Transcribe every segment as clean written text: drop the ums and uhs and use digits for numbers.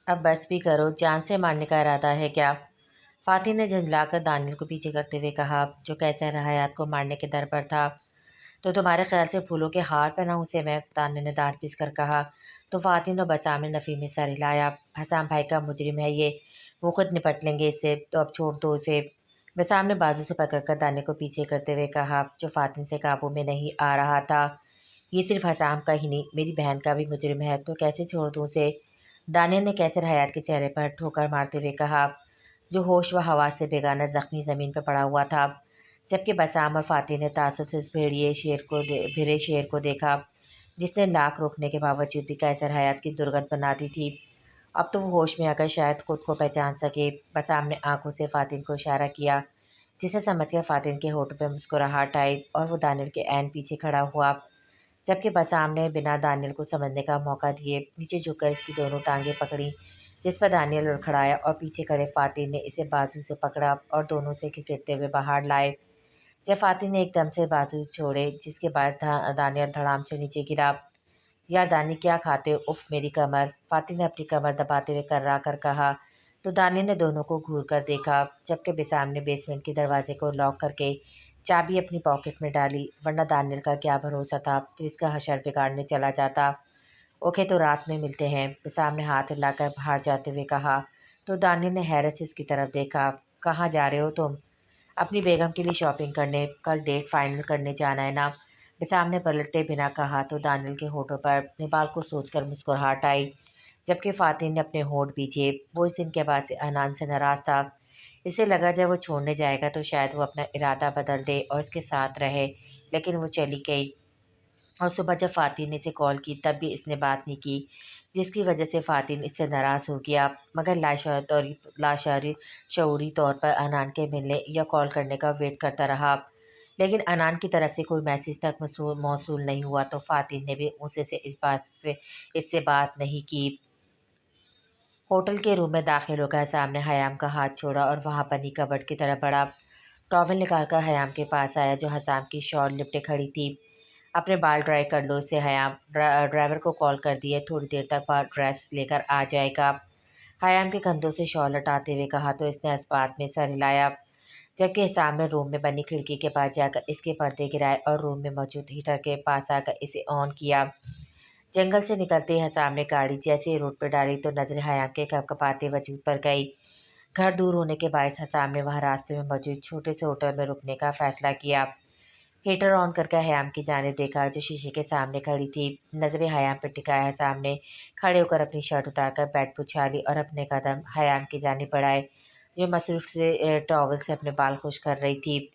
اب بس بھی کرو، جان سے مارنے کا ارادہ ہے کیا؟ فاتح نے جھنجلا کر دانیل کو پیچھے کرتے ہوئے کہا، جو کیسے حیات کو مارنے کے در پر تھا۔ تو تمہارے خیال سے پھولوں کے ہار پہنا اسے میں؟ دانیل نے دانت پیس کر کہا۔ تو فاتح نے بسام نے نفی میں سر ہلایا۔ حسام بھائی کا مجرم ہے یہ، وہ خود نپٹ لیں گے اس سے، تو اب چھوڑ دو اسے۔ بسام نے بازو سے پکڑ کر دانیل کو پیچھے کرتے ہوئے کہا، جو فاتح سے قابو میں نہیں آ رہا تھا۔ یہ صرف حسام کا ہی نہیں، میری بہن کا بھی مجرم ہے، تو کیسے چھوڑ دوں اسے؟ دانیل نے کیسر حیات کے چہرے پر ٹھوکر مارتے ہوئے کہا، جو ہوش و حواس سے بیگانہ زخمی زمین پر پڑا ہوا تھا، جبکہ بسام اور فاتح نے تعصب سے اس بھیڑے شیر کو دیکھا جس نے لاکھ روکنے کے باوجود بھی کیسر حیات کی درگت بنا دی تھی۔ اب تو وہ ہوش میں آ کر شاید خود کو پہچان سکے۔ بسام نے آنکھوں سے فاتح کو اشارہ کیا، جسے سمجھ کر فاتح کے ہونٹوں پہ مسکراہٹ آئی اور وہ دانیل کے عین پیچھے کھڑا ہوا، جبکہ بسام نے بنا دانیل کو سمجھنے کا موقع دیے نیچے جھک کر اس کی دونوں ٹانگیں پکڑیں، جس پر دانیل لڑکھڑایا اور پیچھے کھڑے فاتح نے اسے بازو سے پکڑا اور دونوں سے گھسیٹتے ہوئے باہر لائے۔ جب فاتح نے ایک دم سے بازو چھوڑے، جس کے بعد دانیل دھڑام سے نیچے گرا۔ یار دانی کیا کھاتے ہو، اف میری کمر، فاتح نے اپنی کمر دباتے ہوئے کرا کر کہا۔ تو دانیل نے دونوں کو گھور کر دیکھا، جبکہ بسام نے بیسمنٹ کے دروازے کو لاک کر کے چابی اپنی پاکٹ میں ڈالی، ورنہ دانیل کا کیا بھروسہ تھا کہ اس کا حشر بگاڑنے چلا جاتا۔ اوکے تو رات میں ملتے ہیں، بسام نے ہاتھ ہلا کر باہر جاتے ہوئے کہا۔ تو دانیل نے حیرت سے اس کی طرف دیکھا۔ کہاں جا رہے ہو تم؟ اپنی بیگم کے لیے شاپنگ کرنے، کل ڈیٹ فائنل کرنے جانا ہے نا؟ بسام نے پلٹے بنا کہا تو دانیل کے ہونٹوں پر اپنے بال کو سوچ کر مسکراہٹ آئی، جبکہ فاتح نے اپنے ہونٹ بھیجے۔ وہ اس دن کے بعد سے انان سے ناراض تھا۔ اسے لگا جب وہ چھوڑنے جائے گا تو شاید وہ اپنا ارادہ بدل دے اور اس کے ساتھ رہے، لیکن وہ چلی گئی۔ اور صبح جب فاتح نے اسے کال کی تب بھی اس نے بات نہیں کی، جس کی وجہ سے فاتح اس سے ناراض ہو گیا، مگر شعوری طور پر انان کے ملنے یا کال کرنے کا ویٹ کرتا رہا، لیکن انان کی طرف سے کوئی میسیج تک موصول نہیں ہوا، تو فاتح نے بھی اسے سے اس سے بات نہیں کی۔ ہوٹل کے روم میں داخل ہو کر حسام نے حیام کا ہاتھ چھوڑا اور وہاں بنی کبرڈ کی طرف بڑھا۔ ٹاول نکال کر حیام کے پاس آیا، جو حسام کی شال لپٹے کھڑی تھی۔ اپنے بال ڈرائی کر لو اسے حیام، ڈرائیور کو کال کر دیے، تھوڑی دیر تک وہ ڈریس لے کر آ جائے گا۔ حیام کے کندھوں سے شال ہٹاتے ہوئے کہا تو اس نے اس بات میں سر ہلایا، جبکہ حسام نے روم میں بنی کھڑکی کے پاس جا کر اس کے پردے گرائے اور روم میں موجود ہیٹر کے پاس آ کر اسے آن کیا۔ جنگل سے نکلتے ہی حسام نے گاڑی جیسے ہی روڈ پر ڈالی تو نظر حیام کے کپکپاتے وجود پر گئی۔ گھر دور ہونے کے باعث حسام نے وہاں راستے میں موجود چھوٹے سے ہوٹل میں رکنے کا فیصلہ کیا۔ ہیٹر آن کر کے حیام کی جانب دیکھا، جو شیشے کے سامنے کھڑی تھی۔ نظریں حیام پر ٹکایا حسام نے کھڑے ہو کر اپنی شرٹ اتار کر بیڈ پر اچھالی اور اپنے قدم حیام کی جانب بڑھائے، جو مصروف سے ٹاول سے اپنے بال خشک کر رہی تھی۔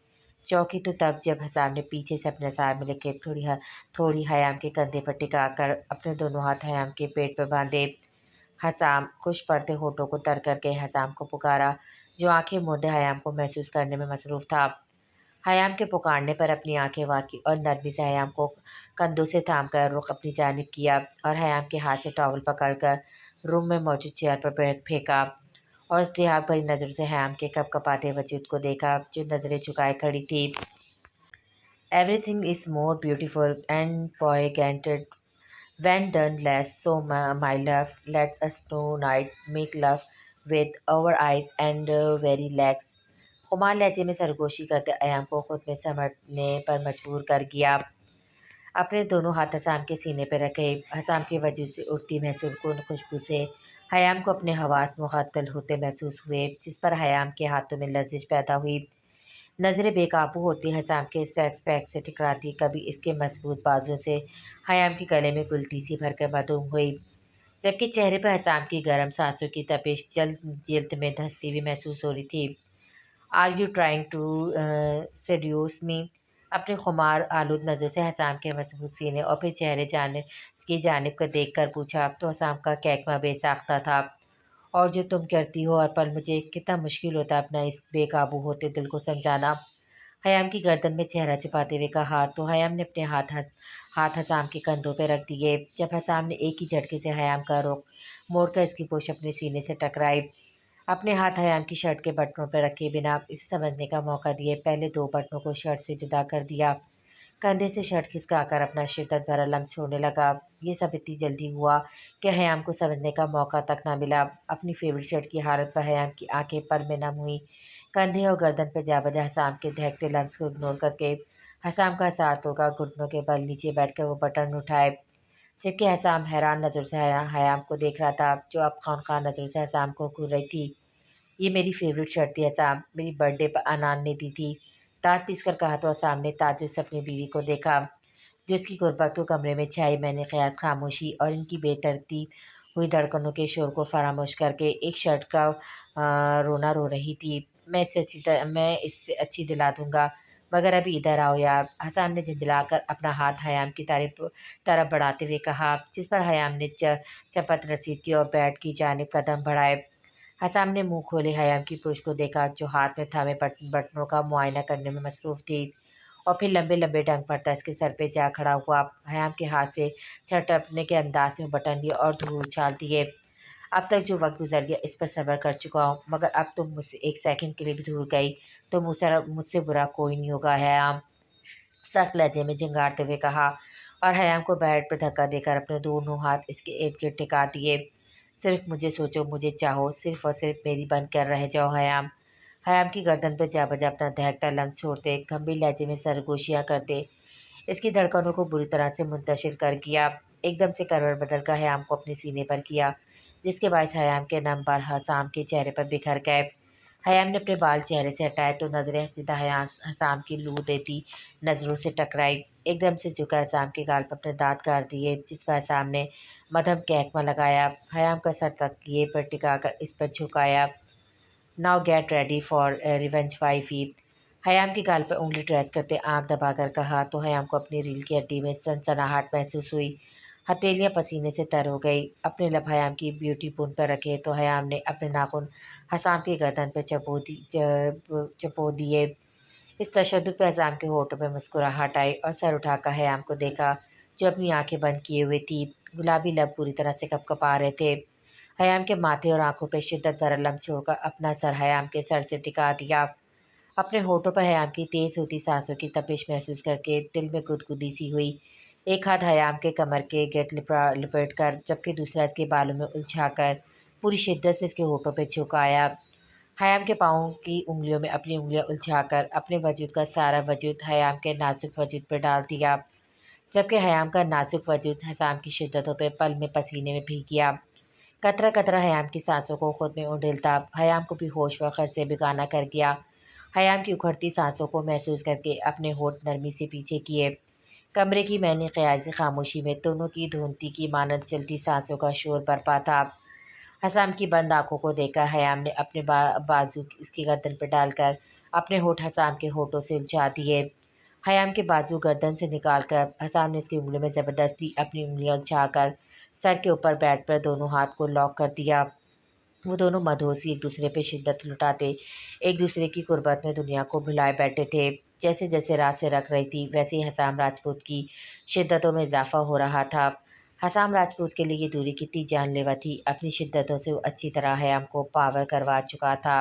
چوکی تو تب جب حسام نے پیچھے سے اپنے سار میں لے کے تھوڑی حیام کے کندھے پر ٹکا کر اپنے دونوں ہاتھ حیام کے پیٹ پر باندھے۔ حسام خشک پڑتے ہونٹوں کو تر کر کے حسام کو پکارا، جو آنکھیں موندے حیام کو محسوس کرنے میں مصروف تھا۔ حیام کے پکارنے پر اپنی آنکھیں واقعی اور نرمی سے حیام کو کندھوں سے تھام کر رخ اپنی جانب کیا اور حیام کے ہاتھ سے ٹاول پکڑ کر روم میں موجود چیئر پر پھینکا اور اشتیاق بھری نظروں سے حیام کے کپکپاتے وجود کو دیکھا، جو نظریں جھکائے کھڑی تھی۔ Everything is more beautiful and poignant when done less, so my love, let us tonight make love with our eyes and very legs۔ خمار لہجے میں سرگوشی کرتے ایام کو خود میں سمٹنے پر مجبور کر گیا۔ اپنے دونوں ہاتھ حسام کے سینے پہ رکھے۔ حسام کے وجود سے اڑتی محسوس کن خوشبو سے حیام کو اپنے حواس معطل ہوتے محسوس ہوئے، جس پر حیام کے ہاتھوں میں لرزش پیدا ہوئی۔ نظریں بے قابو ہوتی حسام کے سیکس پیک سے ٹکراتی، کبھی اس کے مضبوط بازوؤں سے حیام کے گلے میں گلٹی سی بھر کر معدوم ہوئی، جبکہ چہرے پر حسام کی گرم سانسوں کی تپش جلد میں دھستی ہوئی محسوس ہو رہی تھی۔ Are you trying to seduce می؟ اپنے خمار آلود نظروں سے حسام کے مضبوط سینے اور پھر چہرے کی جانب کو دیکھ کر پوچھا، تو حسام کا کہکما بے ساختہ تھا، اور جو تم کرتی ہو اور پر مجھے کتنا مشکل ہوتا ہے اپنا اس بے قابو ہوتے دل کو سمجھانا۔ حیام کی گردن میں چہرہ چھپاتے ہوئے کہا تو حیام نے اپنے ہاتھ حسام کے کندھوں پہ رکھ دیے، جب حسام نے ایک ہی جھٹکے سے حیام کا رخ موڑ کر اس کی پوچھ اپنے سینے سے ٹکرائی۔ اپنے ہاتھ حیام کی شرٹ کے بٹنوں پہ رکھے بنا اسے سمجھنے کا موقع دیے، پہلے دو بٹنوں کو شرٹ سے جدا کر دیا، कंधे से शर्ट खिसका कर अपना शिद्दत भरा लम्स छोड़ने लगा। ये सब इतनी जल्दी हुआ कि हयाम को समझने का मौका तक ना मिला। अपनी फेवरेट शर्ट की हालत पर हयाम की आंखें पल में नम हुई। कंधे और गर्दन पर जा बजा हसाम के दहकते लम्स को इग्नोर करके हसाम का सार तोड़कर घुटनों के बल नीचे बैठकर वो बटन उठाए, जबकि हसाम हैरान नज़र से हयाम को देख रहा था, जो अब खान खान नज़रों से हसाम को घूर रही थी। ये मेरी फेवरेट शर्ट थी हसाम, मेरी बर्थडे पर अनान ने दी थी। दांत पीस कर कहा तो हसाम ने ताज्जुब से अपनी बीवी को देखा, जो इसकी गुर्बत को कमरे में छाई मैंने क़यास खामोशी और इनकी बेतरतीब हुई धड़कनों के शोर को फरामोश करके एक शर्ट का रोना रो रही थी। मैं इससे अच्छी दिला दूंगा, मगर अभी इधर आओ यार। हसाम ने झंझलाकर अपना हाथ हयाम की तरफ बढ़ाते हुए कहा, जिस पर हयाम ने चपत रसीद की और बेड की जानिब कदम बढ़ाए। हसाम ने मुंह खोले हयाम की पुरुष को देखा, जो हाथ में थामे बटनों का मुआयना करने में मसरूफ़ थी, और फिर लंबे लंबे डंग पड़ता इसके सर पे जा खड़ा हुआ। हयाम के हाथ से सर टपने के अंदाज में बटन लिए और धूल उछाल दिए। अब तक जो वक्त गुजर गया इस पर सब्र कर चुका हूँ, मगर अब तुम मुझसे एक सेकंड के लिए भी दूर गई तो मुझसे बुरा कोई नहीं होगा, हयाम सख्त लहजे में झंगारते हुए कहा, और हयाम को बेड पर धक्का देकर अपने दोनों हाथ इसके इर्द गिर्द टिका दिए। सिर्फ मुझे सोचो, मुझे चाहो, सिर्फ और सिर्फ मेरी बन कर रह जाओ हयाम। हयाम की गर्दन पर जा बजा अपना दहकता लम्स छोड़ते, गंभीर लहजे में सरगोशियाँ करते इसकी धड़कनों को बुरी तरह से मुंतशिर कर किया। एकदम से करवट बदल कर हयाम को अपने सीने पर किया, जिसके बायस हयाम के नम बाल हसाम के चेहरे पर बिखर गए। हयाम ने अपने बाल चेहरे से हटाए तो नजरें सीधा हसाम की लू देती नज़रों से टकराई। एकदम से झुका हसाम के गाल पर अपने दांत काट दिए, जिस पर हसाम ने मध्यम कहकमा लगाया। हयाम का सर तकिए पर टिकाकर इस पर झुकाया। Now get ready for revenge wifey. Hayam की गाल पर उंगली ट्रेस करते आंख दबाकर कहा तो हयाम को अपनी रील की हड्डी में सनसनाहट महसूस हुई। हथेलियां पसीने से तर हो गई। अपने लब हयाम की ब्यूटी पुन पर रखे तो हयाम ने अपने नाखून हसाम की गर्दन पर चपो दिए। इस तशद्दुद पे हसाम के होठों में मुस्कुराहट आई और सर उठाकर हयाम को देखा, जो अपनी आंखें बंद किए हुए थी। गुलाबी लब पूरी तरह से कपकपा रहे थे। हयाम के माथे और आंखों पर शिद्दत भरा लम्स छोड़कर अपना सर हयाम के सर से टिका दिया। अपने होठों पर हयाम की तेज़ होती सांसों की तपिश महसूस करके दिल में गुदगुदी सी हुई। एक हाथ हयाम के कमर के गेट लिपट कर, जबकि दूसरा इसके बालों में उलझा कर पूरी शिद्दत से इसके होठों पर झुकाया। हयाम के पाँव की उंगलियों में अपनी उंगलियां उलझाकर अपने वजूद का सारा वजूद हयाम के नाजुक वजूद पर डाल दिया, जबकि हयाम का नाजुक वजूद हसाम की शिद्दतों पर पल में पसीने में भीग गया। कतरा कतरा हयाम की सांसों को खुद में उंडेलता हयाम को भी होश व खर्च से बेगाना कर गया। हयाम की उखड़ती सांसों को महसूस करके अपने होठ नरमी से पीछे किए। कमरे की मैंने क़यासी खामोशी में दोनों की धुंधती की मानद चलती सांसों का शोर बरपा था। हसाम की बंद आंखों को देखकर हयाम ने अपने बाजू इसकी गर्दन पर डालकर अपने होठ हसाम के होठों से उलझा दिए। हयाम के बाजू गर्दन से निकालकर हसाम ने इसकी उंगलियों में ज़बरदस्ती अपनी उंगलियां उलझाकर सर के ऊपर बैठ कर दोनों हाथ को लॉक कर दिया। वो दोनों मदहोशी एक दूसरे पे शिद्दत लुटाते एक दूसरे की कुर्बत में दुनिया को भुलाए बैठे थे। जैसे जैसे रात से रख रही थी, वैसे ही हसाम राजपूत की शिद्दतों में इजाफा हो रहा था। हसाम राजपूत के लिए ये दूरी कितनी जानलेवा थी। अपनी शिद्दतों से वो अच्छी तरह हयाम को पावर करवा चुका था।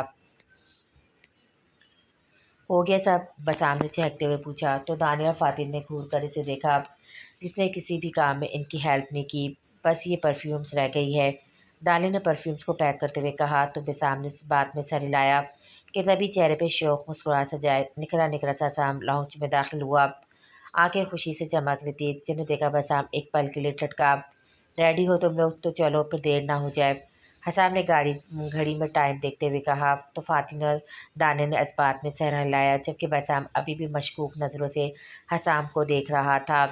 हो गया सब? बसाम ने चहकते हुए पूछा तो दानिया और फातिन ने घूर कर इसे देखा, जिसने किसी भी काम में इनकी हेल्प नहीं की। बस ये परफ्यूम्स रह गई है। दानिया ने परफ्यूम्स को पैक करते हुए कहा तो बेसाम ने इस बात में सर हिलाया कि तभी चेहरे पे शौक मुस्कुराहट सजाए निखरा निखरा सा साम लाउंज में दाखिल हुआ। आंखें खुशी से चमक रही थी। जिन्हें देखा बसाम एक पल के लिए टटका। रेडी हो तुम लोग? तो चलो फिर देर ना हो जाए। हसाम ने घड़ी में टाइम देखते हुए कहा तो फातिन और दाने ने इस बात में सर हिलाया, जबकि बसाम अभी भी मशकूक नज़रों से हसाम को देख रहा था।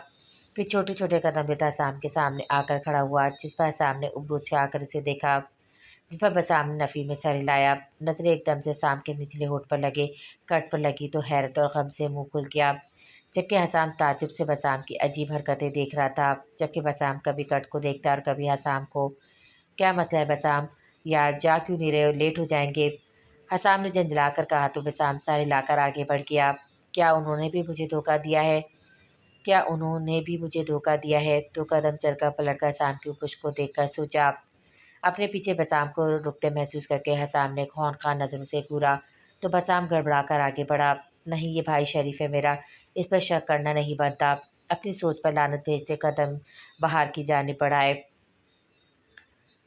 फिर छोटे छोटे कदम लेता हसाम के सामने आकर खड़ा हुआ, जिस पर हसाम ने उबरू आकर इसे देखा, जिस पर बसाम ने नफ़ी में सर हिलाया। नज़रें एकदम से हसाम के निचले होठ पर लगे कट पर लगी तो हैरत और गम से मुंह खुल गया, जबकि हसाम ताज्जुब से बसाम की अजीब हरकतें देख रहा था। जबकि बसाम कभी कट को देखता और कभी हसाम को। क्या मसला है बसाम? यार जा क्यों नहीं रहे हो? लेट हो जाएंगे। हसाम ने झंझला कर कहा तो बसाम सर हिलाकर आगे बढ़ गया। क्या उन्होंने भी मुझे धोखा दिया है? क्या उन्होंने भी मुझे धोखा दिया है? दो कदम चलकर पलटकर हसाम की पुश को देखकर सोचा। अपने पीछे बसाम को रुकते महसूस करके हसाम ने खौंखान नज़रों से घूरा तो बसाम गड़बड़ा कर आगे बढ़ा। नहीं, ये भाई शरीफ है मेरा, इस पर शक करना नहीं बनता। अपनी सोच पर लानत भेजते कदम बाहर की जानिब बढ़ाए।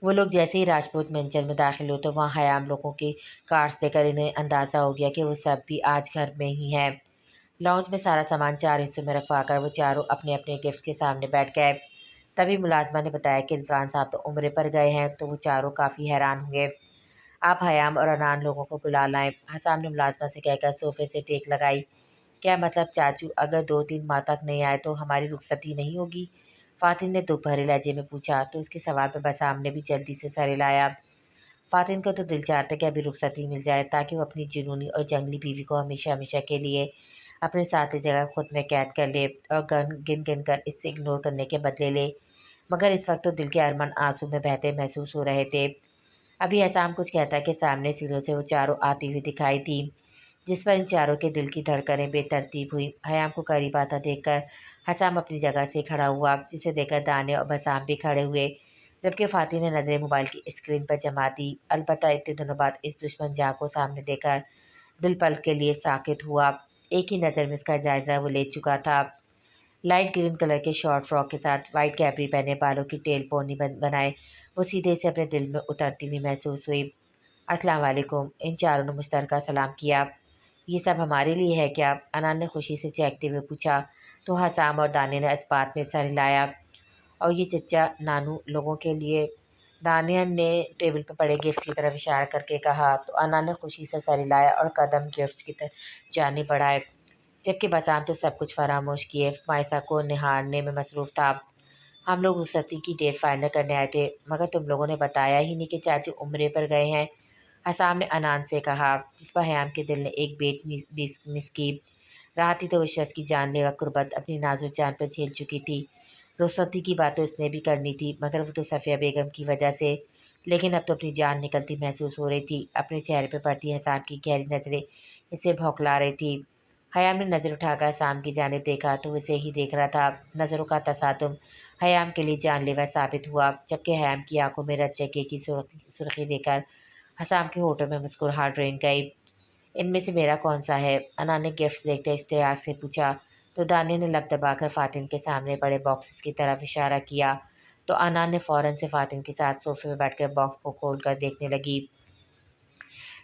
वो लोग जैसे ही राजपूत मंचल में दाखिल हुए तो वहाँ हयाम लोगों की कार्स देखकर इन्हें अंदाज़ा हो गया कि वो सब भी आज घर में ही हैं। लॉन्च में सारा सामान 4 हिस्सों में रखवा कर वो चारों अपने अपने गिफ्ट के सामने बैठ गए। तभी मुलाजमा ने बताया कि रिजवान साहब तो उम्रे पर गए हैं, तो वो चारों काफ़ी हैरान हुए। आप हयाम और अनान लोगों को बुला लाएं। हसाम ने मुलाजमा से कहकर सोफे से टेक लगाई। क्या मतलब चाचू, अगर 2-3 माह तक नहीं आए तो हमारी रुखसती नहीं होगी? फ़ातिन ने दुख भरे लहजे में पूछा तो उसके सवाल पर बसाम ने भी जल्दी से सर हिलाया। फ़ातिन को तो दिल चाहता कि अभी रुखसती मिल जाए ताकि वो अपनी जुनूनी और जंगली बीवी को हमेशा हमेशा के लिए अपने साथ की जगह खुद में कैद कर ले और गिन गिन कर इससे इग्नोर करने के बदले ले। मगर इस वक्त तो दिल के अरमान आंसू में बहते महसूस हो रहे थे। अभी हसाम कुछ कहता कि सामने सीढ़ियों से वो चारों आती हुई दिखाई थी, जिस पर इन चारों के दिल की धड़कनें बेतरतीब हुई। हयाम को करीब आता देखकर हसाम अपनी जगह से खड़ा हुआ, जिसे देखकर दाने और बसाम भी खड़े हुए, जबकि फ़ातिह ने नज़रें मोबाइल की स्क्रीन पर जमा दी। अलबत्ता इतने दिनों बाद इस दुश्मन जाह को सामने देखकर दिल पल के लिए साकित हुआ। एक ही नज़र में उसका जायज़ा वो ले चुका था। लाइट ग्रीन कलर के शॉर्ट फ्रॉक के साथ वाइट कैपरी पहने, बालों की टेल पोनी बनाए वो सीधे से अपने दिल में उतरती हुई महसूस हुई। अस्सलाम वालेकुम। इन चारों ने मुश्तरका सलाम किया। ये सब हमारे लिए है क्या? अनान ने खुशी से चहकते हुए पूछा तो हसाम और दानिया ने इस बात में सर हिलाया। और ये चचा नानू लोगों के लिए? दानिया ने टेबल पर पड़े गिफ्ट्स की तरफ इशारा करके कहा तो अनान ने खुशी से सर हिलाया और कदम गिफ्ट्स की तरफ जाने बढ़ाए, जबकि बसाम तो सब कुछ फरामोश किए मायसा को निहारने में मसरूफ़ था। हम लोग रुखसती की डेट फाइनल करने आए थे, मगर तुम लोगों ने बताया ही नहीं कि चाचू उम्रे पर गए हैं। हसाम ने अनान से कहा, जिस पर हयाम के दिल ने एक बेट मिस की। रहा थी तो उस शख्स की जानलेवा कुर्बत अपनी नाजुक जान पर झेल चुकी थी। रुखसती की बात तो इसने भी करनी थी, मगर वो तो सफ़िया बेगम की वजह से। लेकिन अब तो अपनी जान निकलती महसूस हो रही थी। अपने चेहरे पर पड़ती हसाम की गहरी नज़रें इसे भौंकला रही थी। हयाम ने नज़र उठाकर हसाम की जानिब देखा तो उसे ही देख रहा था। नज़रों का तसादुम हयाम के लिए जानलेवा साबित हुआ, जबकि हयाम की आंखों में रत चके की सुर्खी देकर हसाम के होठों में मुस्कुराहट रेंग गई। इनमें से मेरा कौन सा है? अना ने गिफ्ट्स देखते इश्तियाक से पूछा तो दानिया ने लब दबाकर फ़ातिन के सामने बड़े बॉक्सेस की तरफ इशारा किया तो अना ने फ़ौरन से फ़ातिन के साथ सोफे में बैठकर बॉक्स को खोलकर देखने लगी,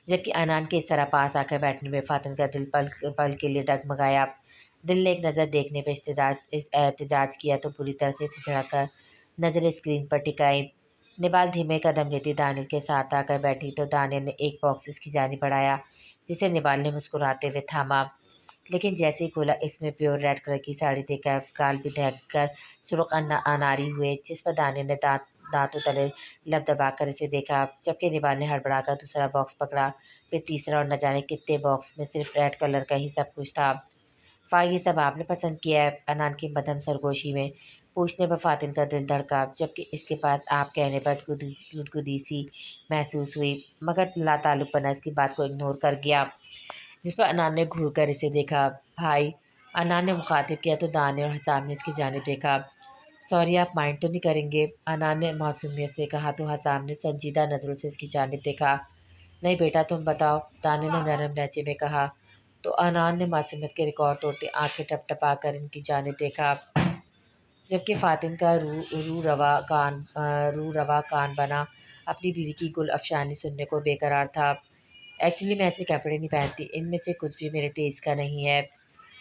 जबकि अनान के इस तरह पास आकर बैठने में फ़ातिन का दिल पल पल के लिए डगमगाया। दिल ने एक नज़र देखने पर एहतजाज किया तो पूरी तरह से झिझक नज़रें स्क्रीन पर टिकाई। निबाल धीमे कदम लेती दानियल के साथ आकर बैठी तो दानियल ने एक बॉक्स की जानिब बढ़ाया, जिसे निबाल ने मुस्कुराते हुए थामा। लेकिन जैसे ही खोला, इसमें प्योर रेड कलर की साड़ी देखकर गाल भी दहक कर सुर्ख अनारी हुए, जिस पर दानियल ने दांतों तले लब दबाकर इसे देखा, जबकि निबाल ने हड़बड़ाकर दूसरा बॉक्स पकड़ा, फिर तीसरा, और न जाने कितने बॉक्स में सिर्फ रेड कलर का ही सब कुछ था। ये सब आपने पसंद किया है? अनान की मध्यम सरगोशी में पूछने पर फ़ातिन का दिल धड़का, जबकि इसके पास आप कहने पर गुदगुदी सी महसूस हुई, मगर लाताल्लुक़पना इसकी बात को इग्नोर कर गया, जिस पर अनान ने घूर कर इसे देखा। भाई, अनान ने मुखातिब किया तो दानिया और हसाम ने इसकी जानिब देखा। सॉरी, आप माइंड तो नहीं करेंगे? अनान ने मासूमियत से कहा तो हसाम ने संजीदा नज़रों से इसकी जानिब देखा। नहीं बेटा, तुम बताओ, दानिया ने नरम लहजे में कहा तो अनान ने मासूमियत के रिकॉर्ड तोड़ते आंखें टपटपा कर इनकी जानिब देखा, जबकि फ़ातिन का रू रवा कान बना अपनी बीवी की गुल अफशानी सुनने को बेकरार था। एक्चुअली मैं ऐसे कपड़े नहीं पहनती, इनमें से कुछ भी मेरे टेस्ट का नहीं है।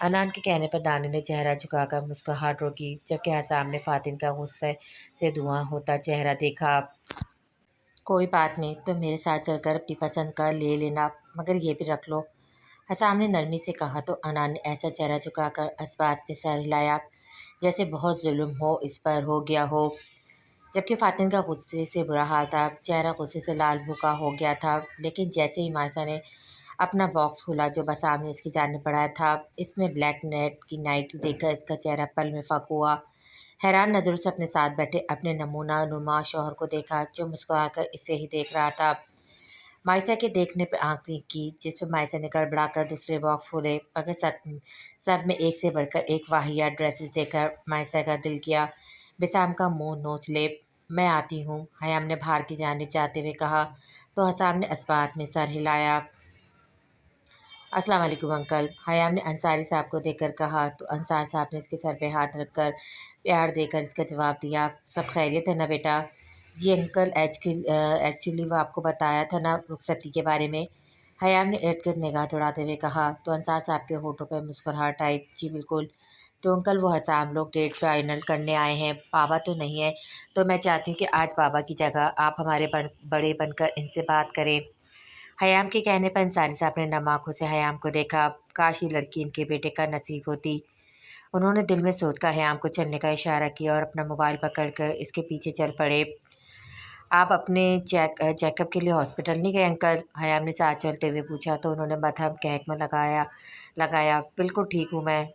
अनान के कहने पर दानिया ने चेहरा झुकाकर मुस्कुराहट रोकी, जबकि हसाम ने फ़ातिन का गुस्से से धुआं होता चेहरा देखा। कोई बात नहीं, तुम मेरे साथ चलकर अपनी पसंद का ले लेना, मगर ये भी रख लो। हसाम ने नरमी से कहा तो अनान ने ऐसा चेहरा झुकाकर इस बात पे सर हिलाया जैसे बहुत जुल्म हो इस पर हो गया हो, जबकि फ़ातिन का गुस्से से बुरा हाल था। चेहरा गुस्से से लाल भूखा हो गया था। लेकिन जैसे ही मायसा ने अपना बॉक्स खोला जो बसाम ने इसकी जानिब बढ़ाया था, इसमें ब्लैक नेट की नाइटी देखकर इसका चेहरा पल में फ़क हुआ। हैरान नज़रों से अपने साथ बैठे अपने नमूना नुमा शौहर को देखा, जो मुस्कुराकर इसे ही देख रहा था। मायसा के देखने पर आंख भीग की, जिस पर मायसा ने गड़बड़ाकर दूसरे बॉक्स खोले, मगर सब में एक से बढ़कर एक वाहियात ड्रेसेस देखकर मायसा का दिल किया बेसाम का मुंह नोच ले। मैं आती हूँ, हयाम ने बाहर की जानिब जाते हुए कहा तो हसाम ने इस बात में सर हिलाया। अस्सलाम वालेकुम अंकल। हयाम ने अंसारी साहब को देखकर कहा तो अंसार साहब ने इसके सर पे हाथ रखकर प्यार देकर इसका जवाब दिया, सब खैरियत है ना बेटा? जी अंकल, एक्चुअली वो आपको बताया था ना रुखसती के बारे में। हयाम ने इर्द गिर्द निगाह दौड़ाते हुए कहा तो अंसार साहब के होठों पर मुस्कुराहट आई। जी बिल्कुल। तो अंकल वो हसाम लोग डेट फाइनल करने आए हैं, पापा तो नहीं है। तो मैं चाहती हूँ कि आज पापा की जगह आप हमारे बड़े बनकर इनसे बात करें। हयाम के कहने पर अंसारी साहब ने नम आँखों से हयाम को देखा। काश ये लड़की इनके बेटे का नसीब होती। उन्होंने दिल में सोचकर हयाम को चलने का इशारा किया और अपना मोबाइल पकड़कर इसके पीछे चल पड़े। आप अपने चेकअप के लिए हॉस्पिटल नहीं गए अंकल? हयाम ने साथ चलते हुए पूछा तो उन्होंने मरहम कहक में लगाया लगाया बिल्कुल ठीक हूँ मैं।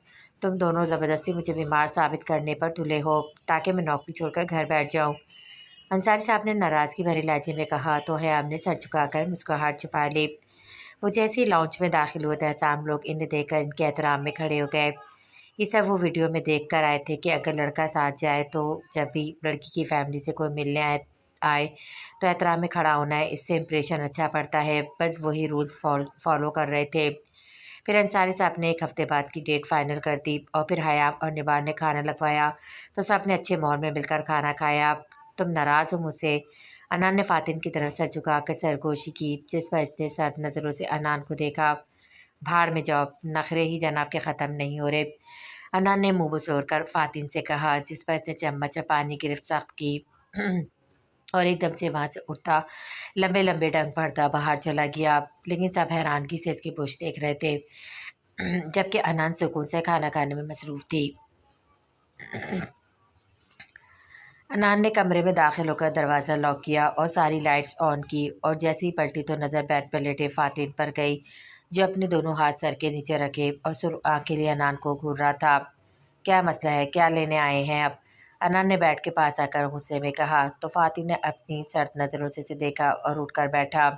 तुम दोनों ज़बरदस्ती मुझे बीमार साबित करने पर तुले हो ताकि मैं नौकरी छोड़कर घर बैठ जाऊँ। अंसारी साहब ने नाराज़गी भरे लहजे में कहा तो हयाम ने सर झुकाकर मुस्कुराहट छुपा ली। वो जैसे ही लाउंज में दाखिल हुए थे अचानक लोग इन्हें देखकर इनके एहतराम में खड़े हो गए। ये सब वो वीडियो में देख कर आए थे कि अगर लड़का साथ जाए तो जब भी लड़की की फैमिली से कोई मिलने आए आए तो एहतराम में खड़ा होना है, इससे इम्प्रेशन अच्छा पड़ता है। बस वही रूल्स फॉलो कर रहे थे। फिर अंसारी साहब ने एक हफ्ते बाद की डेट फाइनल कर दी और फिर हयाम और निबार ने खाना लगवाया तो सब ने अच्छे माहौल में मिलकर खाना खाया। तुम नाराज़ हो मुझसे? अनान ने फातिन की तरफ सर झुकाकर सरगोशी की, जिस पर इसने सर्द नज़रों से अनान को देखा। भाड़ में जाओ, नखरे ही जनाब के ख़त्म नहीं हो रहे। अनान ने मुंह बसोर कर फातिन से कहा, जिस पर इसने चम्मच से पानी गिरफ्त सख्त की और एकदम से वहाँ से उठता लंबे लंबे डंग भरता बाहर चला गया। लेकिन सब हैरानगी से इसकी पुश देख रहे थे जबकि अनान सुकून से खाना खाने में मसरूफ़ थी। अनान ने कमरे में दाखिल होकर दरवाज़ा लॉक किया और सारी लाइट्स ऑन की और जैसे ही पलटी तो नज़र बेड पर लेटे फातिन पर गई, जो अपने दोनों हाथ सर के नीचे रखे और सुर्ख आँखें लिए अनान को घूर रहा था। क्या मसला है, क्या लेने आए हैं अब? अनान ने बेड के पास आकर गुस्से में कहा तो फातिन ने अपनी सर्द नज़रों से देखा और उठकर बैठा।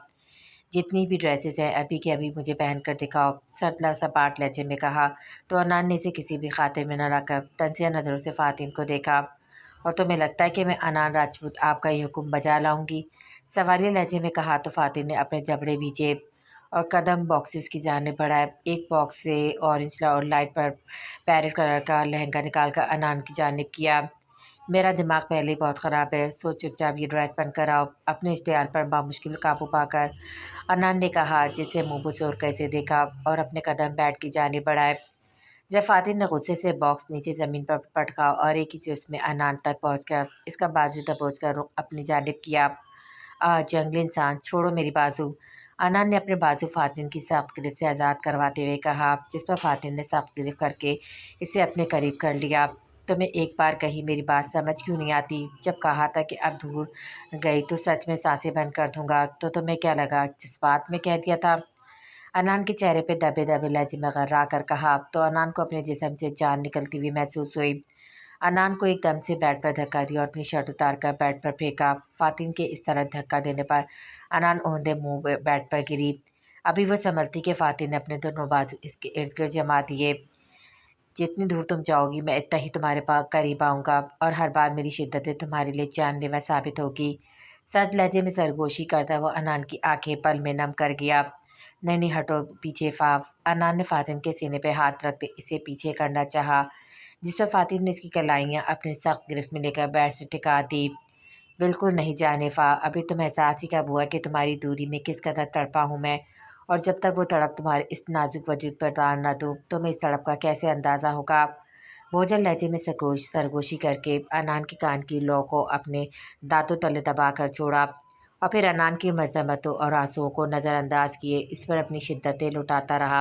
जितनी भी ड्रेसेस हैं अभी के अभी मुझे पहन कर दिखाओ, सरला सपाट लहजे में कहा। तो अनान ने इसे किसी भी खाते में न रखकर तंजिया नज़रों से फातिन को देखा। और तुम्हें लगता है कि मैं अनान राजपूत आपका ये हुक्म बजा लाऊंगी? सवालिया लहजे में कहा तो फातिन ने अपने जबड़े भींचे और कदम बॉक्सेस की जाने बढ़ाए। एक बॉक्स से ऑरेंज और लाइट पर पैरेट कलर का लहंगा निकाल कर अनान की जानिब किया। मेरा दिमाग पहले ही बहुत ख़राब है, सो चुपचाप ये ड्रेस पहन कर आओ। अपने इश्तिहार पर बामुश्किल काबू पाकर अनान ने कहा, जिसे मुँह बसोर कैसे देखा और अपने कदम बेड की जानिब बढ़ाए। जब फातिन ने गुस्से से बॉक्स नीचे ज़मीन पर पटका और एक ही चीज़ में अनान तक पहुंचकर इसका बाजू दबोचकर रुख अपनी जानिब किया। जंगली इंसान, छोड़ो मेरी बाजू। अनान ने अपने बाजू फातिन की सख्त गिरफ्त से आज़ाद करवाते हुए कहा, जिस पर फातिन ने सख्त गिरफ्त करके इसे अपने करीब कर लिया। तुम्हें एक बार कही मेरी बात समझ क्यों नहीं आती? जब कहा था कि अब दूर गई तो सच में सांसें बंद कर दूंगा, तो तुम्हें क्या लगा जज्बात में कह दिया था? अनान के चेहरे पे दबे दबे लहजे में गर्रा कर कहा तो अनान को अपने जिस्म से जान निकलती हुई महसूस हुई। अनान को एकदम से बेड पर धक्का दिया और अपनी शर्ट उतार कर बेड पर फेंका। फातिन के इस तरह धक्का देने पर अनान औंधे मुंह बेड पर गिरी। अभी वो संभलती कि फातिन ने अपने दोनों बाजू इसके इर्द गिर्द जमा दिए। जितनी दूर तुम जाओगी मैं इतना ही तुम्हारे पास करीब आऊँगा और हर बार मेरी शिद्दतें तुम्हारे लिए जानलेवा साबित होगी। सर्द लहजे में सरगोशी करता वो अनान की आंखें पल में नम कर गया। नहीं नहीं हटो पीछे फाफ। अनान ने फातिन के सीने पे हाथ रखते इसे पीछे करना चाहा, जिस पर फातिन ने इसकी कलाइयाँ अपनी सख्त गिरफ्त में लेकर बेड से टिका दी। बिल्कुल नहीं जानेफा, अभी तुम्हें एहसास ही कब हुआ कि तुम्हारी दूरी में किस कदर तड़पा हूँ मैं। और जब तक वो तड़प तुम्हारे इस नाजुक वजूद पर दार न दूँ तुम्हें इस तड़प का कैसे अंदाज़ा होगा? भोजन लहजे में सरगोशी करके अनान के कान की लौ को अपने दांतों तले दबा कर छोड़ा और फिर अनान की मजम्मतों और आंसुओं को नज़रअंदाज किए इस पर अपनी शिद्दतें लुटाता रहा।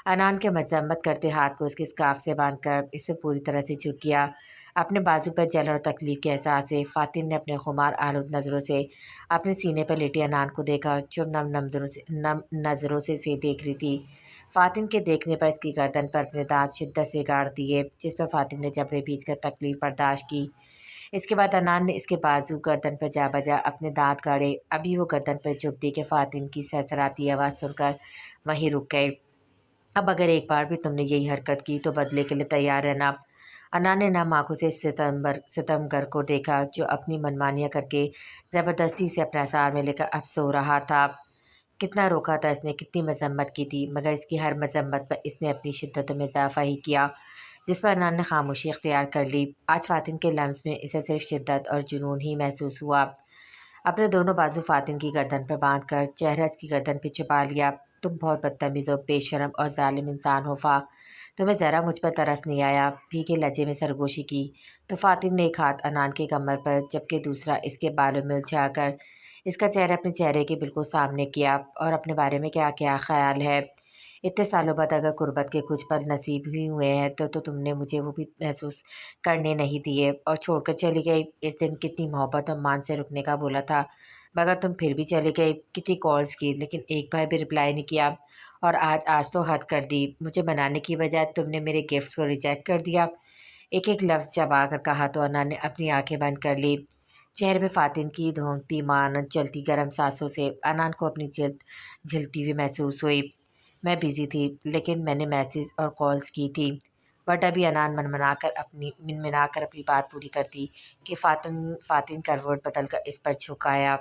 अनान के मजम्मत करते हाथ को उसके स्कार्फ से बांधकर इसे पूरी तरह से झुक गया। अपने बाजू पर जलन और तकलीफ के एहसास से फातिन ने अपने खुमार आलूद नज़रों से अपने सीने पर लेटे अनान को देखा, जो नम नज़रों से देख रही थी। फातिन के देखने पर इसकी गर्दन पर अपने दांत शिद्दत से गाड़ दिए, जिस पर फातिन ने जबड़े भींच कर तकलीफ बर्दाश्त की। इसके बाद अनान ने इसके बाजू गर्दन पर जा बजा अपने दांत गाड़े। अभी वो गर्दन पर झुकती कि फातिन की सरसराती आवाज़ सुनकर वहीं रुक गए। अब अगर एक बार भी तुमने यही हरकत की तो बदले के लिए तैयार रहना। अनान ने नम आँखों से सितमगर को देखा, जो अपनी मनमानियाँ करके ज़बरदस्ती से अपना आसार में लेकर अब सो रहा था। کتنا روکا تھا اس نے، کتنی مذمت کی تھی، مگر اس کی ہر مذمت پر اس نے اپنی شدتوں میں اضافہ ہی کیا، جس پر انان نے خاموشی اختیار کر لی۔ آج فاتن کے لمس میں اسے صرف شدت اور جنون ہی محسوس ہوا۔ اپنے دونوں بازو فاتن کی گردن پر باندھ کر چہرہ اس کی گردن پہ چھپا لیا۔ تم بہت بدتمیز و بے شرم اور ظالم انسان ہو فا، تمہیں ذرا مجھ پر ترس نہیں آیا؟ بھیگے لہجے میں سرگوشی کی تو فاتن نے ایک ہاتھ انان کے کمر پر جبکہ دوسرا اس کے بالوں میں الجھا کر اس کا چہرہ اپنے چہرے کے بالکل سامنے کیا۔ اور اپنے بارے میں کیا کیا خیال ہے؟ اتنے سالوں بعد اگر قربت کے کچھ پل نصیب ہی ہوئے ہیں تو تم نے مجھے وہ بھی محسوس کرنے نہیں دیے اور چھوڑ کر چلی گئی۔ اس دن کتنی محبت اور مان سے رکنے کا بولا تھا، مگر تم پھر بھی چلی گئی۔ کتنی کالز کی لیکن ایک بار بھی رپلائی نہیں کیا، اور آج تو حد کر دی، مجھے منانے کی بجائے تم نے میرے گفٹس کو ریجیکٹ کر دیا۔ ایک ایک لفظ چبا کر کہا تو انا نے اپنی آنکھیں بند کر لی۔ چہرے پہ فاتن کی دھونکتی مانند چلتی گرم سانسوں سے انان کو اپنی جلد جھلتی ہوئی محسوس ہوئی۔ میں بزی تھی لیکن میں نے میسیج اور کالز کی تھی، بٹ ابھی انان منمنا کر اپنی بات پوری کرتی کہ فاتن کروٹ بدل کر اس پر جھکایا۔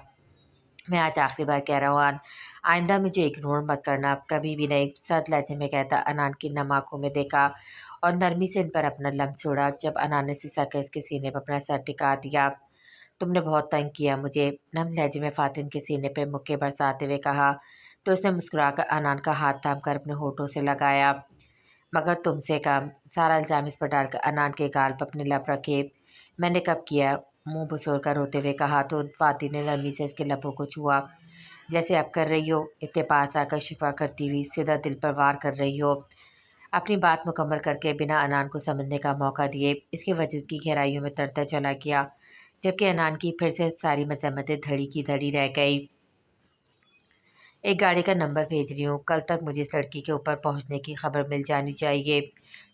میں آج آخری بار کہہ رہا ہوں آئندہ مجھے اگنور مت کرنا، کبھی بھی نہیں، سرد لہجے میں کہتا انان کی نم آنکھوں میں دیکھا اور نرمی سے ان پر اپنا لمس چھوڑا۔ جب انان نے سسا کر اس کے سینے پر اپنا سر ٹکا دیا، تم نے بہت تنگ کیا مجھے، نم لہجے میں فاتن کے سینے پہ مکے برساتے ہوئے کہا تو اس نے مسکرا کر انان کا ہاتھ تھام کر اپنے ہونٹوں سے لگایا۔ مگر تم سے کم، سارا الزام اس پر ڈال کر انان کے گال پر اپنے لب رکھے۔ میں نے کب کیا؟ منہ بسور کر روتے ہوئے کہا تو فاتن نے نرمی سے اس کے لبوں کو چھوا۔ جیسے اب کر رہی ہو، اتنے پاس آ کر شفا کرتی ہوئی سیدھا دل پر وار کر رہی ہو۔ اپنی بات مکمل کر کے بنا انان کو سمجھنے کا موقع دیے اس کے وجود کی گہرائیوں میں ترتا چلا گیا، جبکہ انان کی پھر سے ساری مذمتیں دھڑی کی دھڑی رہ گئی۔ ایک گاڑی کا نمبر بھیج رہی ہوں، کل تک مجھے اس لڑکی کے اوپر پہنچنے کی خبر مل جانی چاہیے،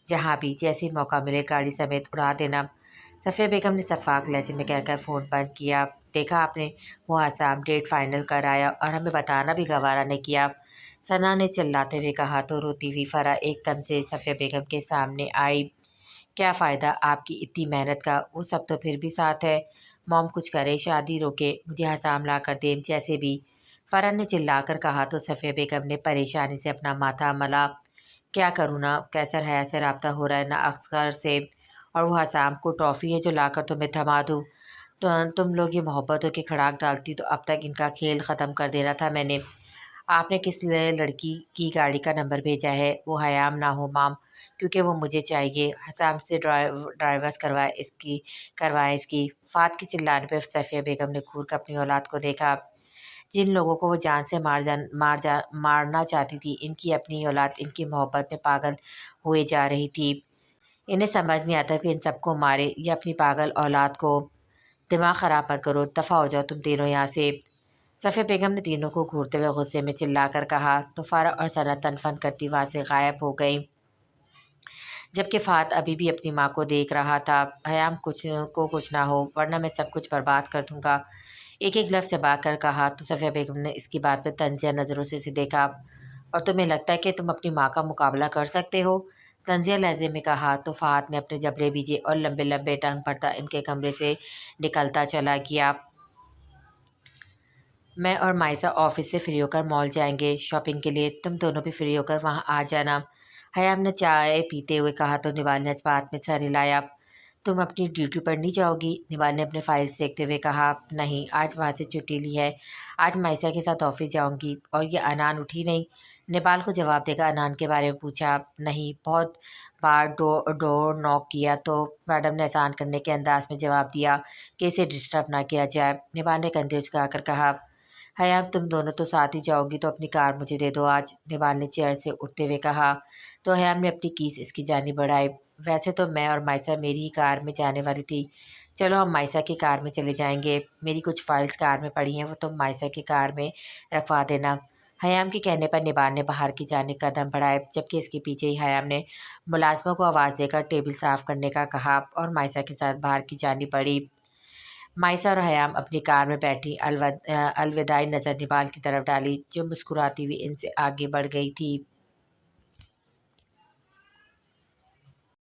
جہاں بھی جیسے موقع ملے گاڑی سمیت اڑا دینا۔ صفیہ بیگم نے شفاق لہجے میں کہہ کر فون بند کیا۔ دیکھا آپ نے، وہ حسام ڈیٹ فائنل کر آیا اور ہمیں بتانا بھی گوارا نہیں کیا، ثنا نے چلاتے ہوئے کہا تو روتی ہوئی فرح ایک دم سے صفیہ بیگم کے سامنے آئی۔ کیا فائدہ آپ کی اتنی محنت کا، وہ سب تو پھر بھی ساتھ ہے، موم کچھ کرے، شادی روکے، مجھے حسام لا کر دے، جیسے بھی، فرح نے چلا کر کہا تو صفیہ بیگم نے پریشانی سے اپنا ماتھا ملا۔ کیا کروں نا، کیسر حیا سے رابطہ ہو رہا ہے، نہ اصغر سے، اور وہ حسام کو ٹافی ہے جو لا کر تمہیں تھما دوں، تو تم لوگ یہ محبتوں کے کھڑاک ڈالتی تو اب تک ان کا کھیل ختم کر دینا تھا میں نے۔ آپ نے کس لڑکی کی گاڑی کا نمبر بھیجا ہے؟ وہ حیام نہ ہو مام، کیونکہ وہ مجھے چاہیے، حسام سے ڈرائیورس کروائے اس کی۔ فات کے چلانے پہ صفیہ بیگم نے گھور کر اپنی اولاد کو دیکھا۔ جن لوگوں کو وہ جان سے مارنا چاہتی تھی، ان کی اپنی اولاد ان کی محبت میں پاگل ہوئے جا رہی تھی۔ انہیں سمجھ نہیں آتا کہ ان سب کو مارے یا اپنی پاگل اولاد کو۔ دماغ خراب مت کرو، دفع ہو جاؤ تم تینوں یہاں سے، صفیہ بیگم نے تینوں کو گھورتے ہوئے غصے میں چلا کر کہا تو فرح اور ثنا تن فن کرتی وہاں سے غائب ہو گئیں، جبکہ فات ابھی بھی اپنی ماں کو دیکھ رہا تھا۔ حیام کچھ نہ ہو ورنہ میں سب کچھ برباد کر دوں گا، ایک ایک لفظ چبا کر کہا تو صفیہ بیگم نے اس کی بات پہ طنزیہ نظروں سے اسے دیکھا۔ اور تمہیں لگتا ہے کہ تم اپنی ماں کا مقابلہ کر سکتے ہو؟ طنزیہ لہجے میں کہا تو فہد نے اپنے جبڑے بھیجے اور لمبے لمبے ٹنگ پڑتا ان کے کمرے سے نکلتا چلا گیا۔ میں اور مائسا آفس سے فری ہو کر مال جائیں گے شاپنگ کے لیے، تم دونوں بھی فری ہو کر وہاں آ جانا، حیام نے چائے پیتے ہوئے کہا تو نوال نے اس بات میں سر ہلایا۔ تم اپنی ڈیوٹی پر نہیں جاؤ گی؟ نوال نے اپنے فائلز دیکھتے ہوئے کہا نہیں، آج وہاں سے چھٹی لی ہے، آج مائسا کے ساتھ آفس جاؤں گی۔ اور یہ انان اٹھی نہیں؟ نوال کو جواب دے کر انان کے بارے میں پوچھا۔ نہیں، بہت بار ڈور ناک کیا تو میڈم نے احسان کرنے کے انداز میں جواب دیا کہ اسے ڈسٹرب نہ کیا جائے۔ نوال نے کندھے اچکا کر کہا حیام تم دونوں تو ساتھ ہی جاؤ گی تو اپنی کار مجھے دے دو آج، نوال نے چیئر سے اٹھتے ہوئے کہا تو حیام نے اپنی کیس اس کی جانب بڑھائی۔ ویسے تو میں اور مائسا میری ہی کار میں جانے والی تھی، چلو ہم مائسا کی کار میں چلے جائیں گے، میری کچھ فائلز کار میں پڑی ہیں وہ تم مائسا کی کار میں رکھوا دینا۔ حیام کے کہنے پر نوال نے باہر کی جانب قدم بڑھائے، جبکہ اس کے پیچھے ہی حیام نے ملازموں کو آواز دے کر ٹیبل صاف کرنے کا کہا اور مائسا کے ساتھ باہر کی جانب بڑھی۔ مائسا اور حیام اپنی کار میں بیٹھی الوداعی نظر نوال کی طرف ڈالی جو مسکراتی ہوئی ان سے آگے بڑھ گئی تھی۔